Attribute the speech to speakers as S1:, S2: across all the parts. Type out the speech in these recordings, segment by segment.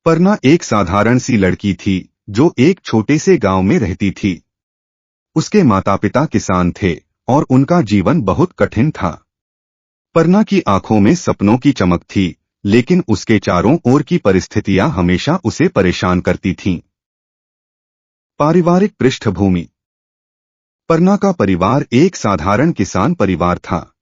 S1: परना एक साधारण सी लड़की थी जो एक छोटे से गांव में रहती थी। उसके माता पिता किसान थे और उनका जीवन बहुत कठिन था। परना की आंखों में सपनों की चमक थी, लेकिन उसके चारों ओर की परिस्थितियां हमेशा उसे परेशान करती थीं। पारिवारिक पृष्ठभूमि। परना का परिवार एक साधारण किसान परिवार था।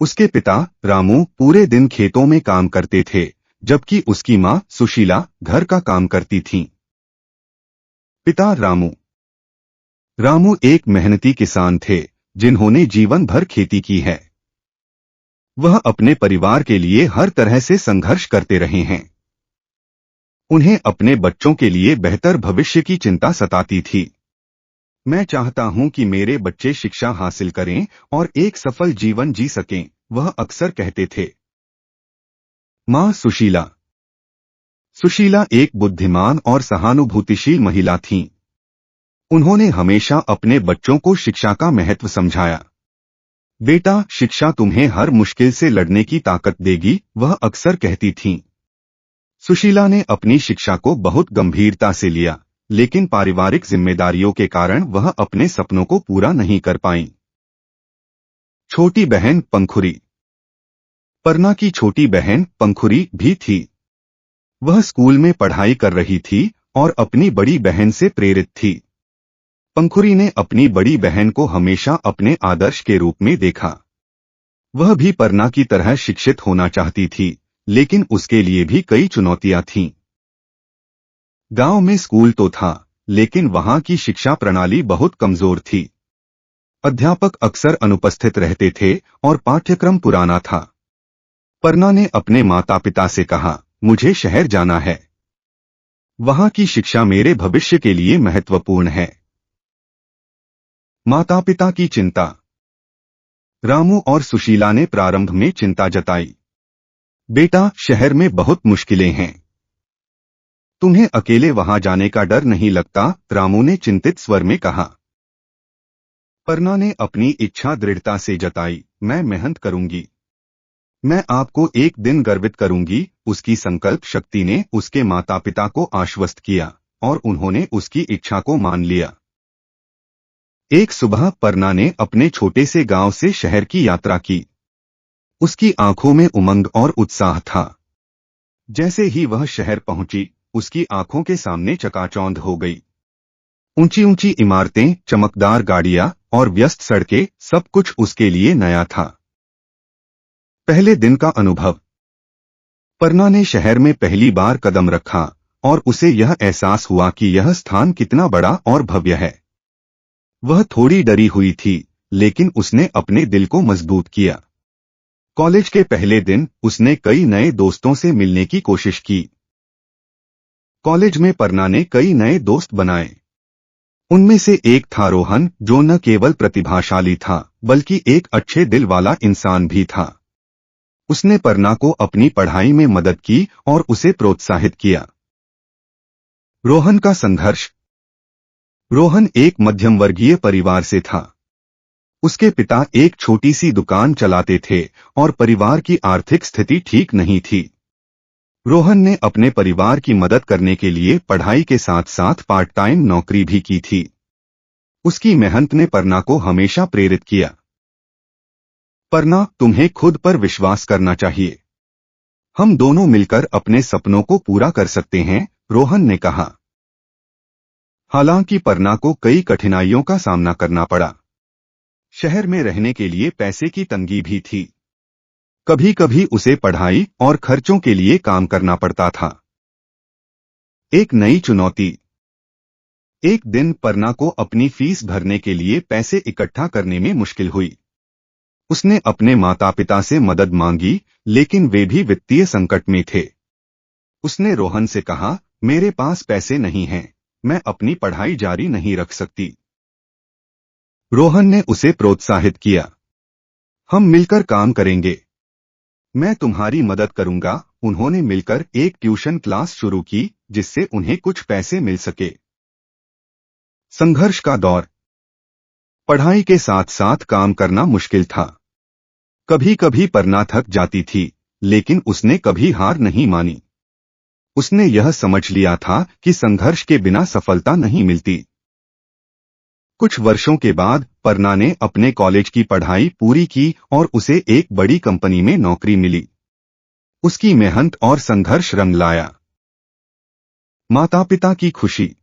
S1: उसके पिता रामू पूरे दिन खेतों में काम करते थे, जबकि उसकी मां सुशीला घर का काम करती थीं। पिता रामू रामू एक मेहनती किसान थे जिन्होंने जीवन भर खेती की है। वह अपने परिवार के लिए हर तरह से संघर्ष करते रहे हैं। उन्हें अपने बच्चों के लिए बेहतर भविष्य की चिंता सताती थी। मैं चाहता हूं कि मेरे बच्चे शिक्षा हासिल करें और एक सफल जीवन जी सकें, वह अक्सर कहते थे। मां सुशीला सुशीला एक बुद्धिमान और सहानुभूतिशील महिला थीं। उन्होंने हमेशा अपने बच्चों को शिक्षा का महत्व समझाया। बेटा, शिक्षा तुम्हें हर मुश्किल से लड़ने की ताकत देगी, वह अक्सर कहती थीं। सुशीला ने अपनी शिक्षा को बहुत गंभीरता से लिया, लेकिन पारिवारिक जिम्मेदारियों के कारण वह अपने सपनों को पूरा नहीं कर पाईं। छोटी बहन पंखुरी परना की छोटी बहन पंखुरी भी थी। वह स्कूल में पढ़ाई कर रही थी और अपनी बड़ी बहन से प्रेरित थी। पंखुरी ने अपनी बड़ी बहन को हमेशा अपने आदर्श के रूप में देखा। वह भी परना की तरह शिक्षित होना चाहती थी, लेकिन उसके लिए भी कई चुनौतियां थीं। गांव में स्कूल तो था, लेकिन वहां की शिक्षा प्रणाली बहुत कमजोर थी। अध्यापक अक्सर अनुपस्थित रहते थे और पाठ्यक्रम पुराना था। परना ने अपने माता पिता से कहा, मुझे शहर जाना है। वहां की शिक्षा मेरे भविष्य के लिए महत्वपूर्ण है। माता पिता की चिंता। रामू और सुशीला ने प्रारंभ में चिंता जताई। बेटा, शहर में बहुत मुश्किलें हैं। तुम्हें अकेले वहां जाने का डर नहीं लगता? रामू ने चिंतित स्वर में कहा। परना ने अपनी इच्छा दृढ़ता से जताई, मैं मेहनत करूंगी। मैं आपको एक दिन गर्वित करूंगी। उसकी संकल्प शक्ति ने उसके माता पिता को आश्वस्त किया और उन्होंने उसकी इच्छा को मान लिया। एक सुबह परना ने अपने छोटे से गांव से शहर की यात्रा की। उसकी आंखों में उमंग और उत्साह था। जैसे ही वह शहर पहुंची, उसकी आंखों के सामने चकाचौंध हो गई। ऊंची ऊंची इमारतें, चमकदार गाड़ियां और व्यस्त सड़कें, सब कुछ उसके लिए नया था। पहले दिन का अनुभव। परना ने शहर में पहली बार कदम रखा और उसे यह एहसास हुआ कि यह स्थान कितना बड़ा और भव्य है। वह थोड़ी डरी हुई थी, लेकिन उसने अपने दिल को मजबूत किया। कॉलेज के पहले दिन उसने कई नए दोस्तों से मिलने की कोशिश की। कॉलेज में परना ने कई नए दोस्त बनाए। उनमें से एक था रोहन, जो न केवल प्रतिभाशाली था, बल्कि एक अच्छे दिल वाला इंसान भी था। उसने परना को अपनी पढ़ाई में मदद की और उसे प्रोत्साहित किया। रोहन का संघर्ष। रोहन एक मध्यम वर्गीय परिवार से था। उसके पिता एक छोटी सी दुकान चलाते थे और परिवार की आर्थिक स्थिति ठीक नहीं थी। रोहन ने अपने परिवार की मदद करने के लिए पढ़ाई के साथ साथ पार्ट टाइम नौकरी भी की थी। उसकी मेहनत ने परना को हमेशा प्रेरित किया। परना, तुम्हें खुद पर विश्वास करना चाहिए। हम दोनों मिलकर अपने सपनों को पूरा कर सकते हैं, रोहन ने कहा। हालांकि परना को कई कठिनाइयों का सामना करना पड़ा। शहर में रहने के लिए पैसे की तंगी भी थी। कभी कभी उसे पढ़ाई और खर्चों के लिए काम करना पड़ता था। एक नई चुनौती। एक दिन परना को अपनी फीस भरने के लिए पैसे इकट्ठा करने में मुश्किल हुई। उसने अपने माता पिता से मदद मांगी, लेकिन वे भी वित्तीय संकट में थे। उसने रोहन से कहा, मेरे पास पैसे नहीं हैं, मैं अपनी पढ़ाई जारी नहीं रख सकती। रोहन ने उसे प्रोत्साहित किया। हम मिलकर काम करेंगे। मैं तुम्हारी मदद करूंगा। उन्होंने मिलकर एक ट्यूशन क्लास शुरू की, जिससे उन्हें कुछ पैसे मिल सके। संघर्ष का दौर। पढ़ाई के साथ साथ काम करना मुश्किल था। कभी कभी परना थक जाती थी, लेकिन उसने कभी हार नहीं मानी। उसने यह समझ लिया था कि संघर्ष के बिना सफलता नहीं मिलती। कुछ वर्षों के बाद पर्ना ने अपने कॉलेज की पढ़ाई पूरी की और उसे एक बड़ी कंपनी में नौकरी मिली। उसकी मेहनत और संघर्ष रंग लाया। माता पिता की खुशी।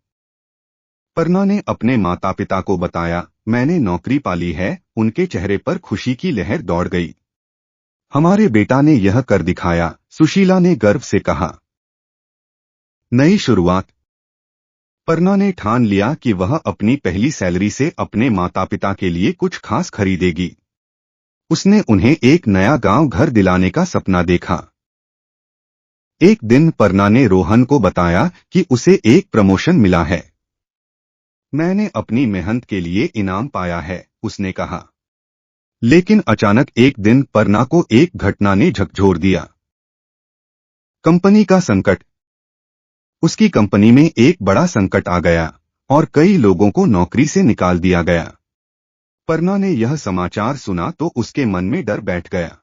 S1: पर्ना ने अपने माता पिता को बताया, मैंने नौकरी पाली है। उनके चेहरे पर खुशी की लहर दौड़ गई। हमारे बेटा ने यह कर दिखाया, सुशीला ने गर्व से कहा। नई शुरुआत। पर्ना ने ठान लिया कि वह अपनी पहली सैलरी से अपने माता पिता के लिए कुछ खास खरीदेगी। उसने उन्हें एक नया गांव घर दिलाने का सपना देखा। एक दिन पर्ना ने रोहन को बताया कि उसे एक प्रमोशन मिला है। मैंने अपनी मेहनत के लिए इनाम पाया है, उसने कहा। लेकिन अचानक एक दिन पर्ना को एक घटना ने झकझोर दिया। कंपनी का संकट। उसकी कंपनी में एक बड़ा संकट आ गया और कई लोगों को नौकरी से निकाल दिया गया। पर्ना ने यह समाचार सुना तो उसके मन में डर बैठ गया।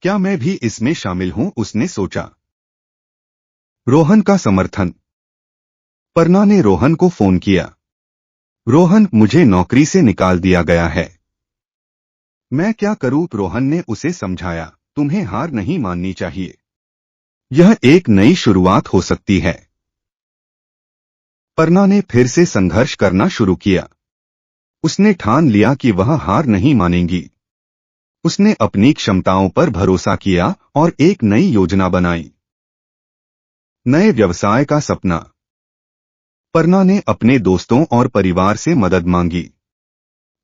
S1: क्या मैं भी इसमें शामिल हूं, उसने सोचा। रोहन का समर्थन। पर्ना ने रोहन को फोन किया। रोहन, मुझे नौकरी से निकाल दिया गया है। मैं क्या करूं? रोहन ने उसे समझाया। तुम्हें हार नहीं माननी चाहिए। यह एक नई शुरुआत हो सकती है। पर्ना ने फिर से संघर्ष करना शुरू किया। उसने ठान लिया कि वह हार नहीं मानेगी। उसने अपनी क्षमताओं पर भरोसा किया और एक नई योजना बनाई। नए व्यवसाय का सपना। पर्ना ने अपने दोस्तों और परिवार से मदद मांगी।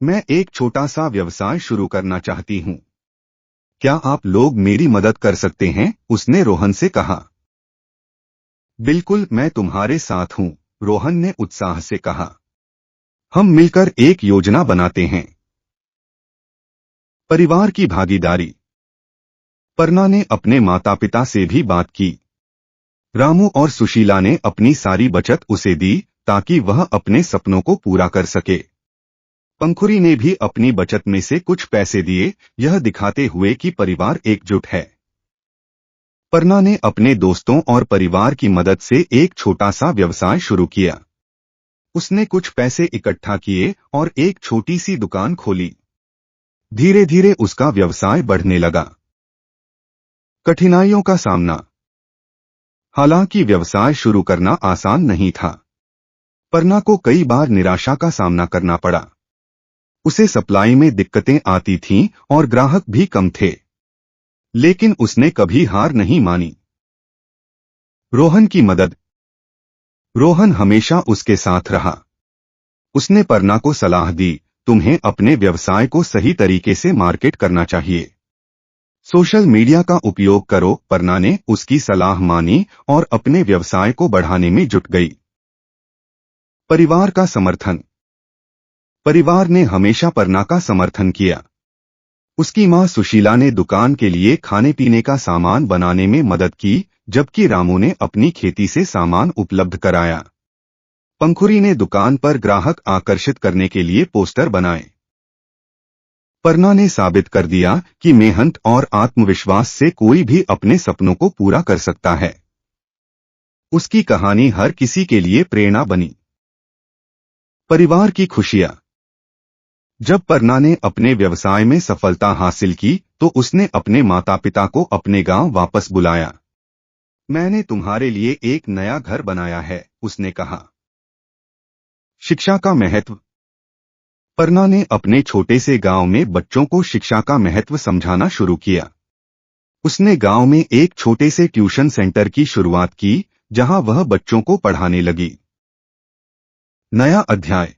S1: मैं एक छोटा सा व्यवसाय शुरू करना चाहती हूं। क्या आप लोग मेरी मदद कर सकते हैं? उसने रोहन से कहा। बिल्कुल, मैं तुम्हारे साथ हूं, रोहन ने उत्साह से कहा। हम मिलकर एक योजना बनाते हैं। परिवार की भागीदारी। पर्ना ने अपने माता पिता से भी बात की। रामू और सुशीला ने अपनी सारी बचत उसे दी ताकि वह अपने सपनों को पूरा कर सके। पंखुरी ने भी अपनी बचत में से कुछ पैसे दिए, यह दिखाते हुए कि परिवार एकजुट है। पर्ना ने अपने दोस्तों और परिवार की मदद से एक छोटा सा व्यवसाय शुरू किया। उसने कुछ पैसे इकट्ठा किए और एक छोटी सी दुकान खोली। धीरे धीरे उसका व्यवसाय बढ़ने लगा। कठिनाइयों का सामना। हालांकि व्यवसाय शुरू करना आसान नहीं था। पर्ना को कई बार निराशा का सामना करना पड़ा। उसे सप्लाई में दिक्कतें आती थीं और ग्राहक भी कम थे। लेकिन उसने कभी हार नहीं मानी। रोहन की मदद। रोहन हमेशा उसके साथ रहा। उसने पर्ना को सलाह दी, तुम्हें अपने व्यवसाय को सही तरीके से मार्केट करना चाहिए। सोशल मीडिया का उपयोग करो। पर्ना ने उसकी सलाह मानी और अपने व्यवसाय को बढ़ाने में जुट गई। परिवार का समर्थन। परिवार ने हमेशा पर्ना का समर्थन किया। उसकी मां सुशीला ने दुकान के लिए खाने पीने का सामान बनाने में मदद की, जबकि रामू ने अपनी खेती से सामान उपलब्ध कराया। पंखुरी ने दुकान पर ग्राहक आकर्षित करने के लिए पोस्टर बनाए। पर्ना ने साबित कर दिया कि मेहनत और आत्मविश्वास से कोई भी अपने सपनों को पूरा कर सकता है। उसकी कहानी हर किसी के लिए प्रेरणा बनी। परिवार की खुशियां। जब पर्ना ने अपने व्यवसाय में सफलता हासिल की तो उसने अपने माता पिता को अपने गांव वापस बुलाया। मैंने तुम्हारे लिए एक नया घर बनाया है, उसने कहा। शिक्षा का महत्व। पर्ना ने अपने छोटे से गांव में बच्चों को शिक्षा का महत्व समझाना शुरू किया। उसने गांव में एक छोटे से ट्यूशन सेंटर की शुरुआत की, जहां वह बच्चों को पढ़ाने लगी। नया अध्याय।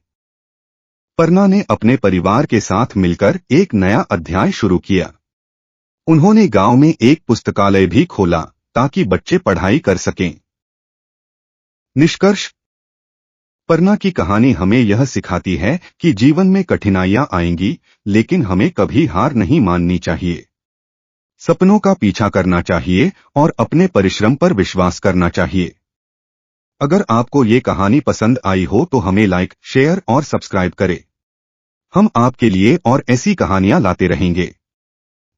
S1: पर्ना ने अपने परिवार के साथ मिलकर एक नया अध्याय शुरू किया। उन्होंने गांव में एक पुस्तकालय भी खोला ताकि बच्चे पढ़ाई कर सकें। निष्कर्ष। पर्ना की कहानी हमें यह सिखाती है कि जीवन में कठिनाइयां आएंगी, लेकिन हमें कभी हार नहीं माननी चाहिए। सपनों का पीछा करना चाहिए और अपने परिश्रम पर विश्वास करना चाहिए। अगर आपको ये कहानी पसंद आई हो तो हमें लाइक, शेयर और सब्सक्राइब करें। हम आपके लिए और ऐसी कहानियां लाते रहेंगे।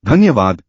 S1: धन्यवाद।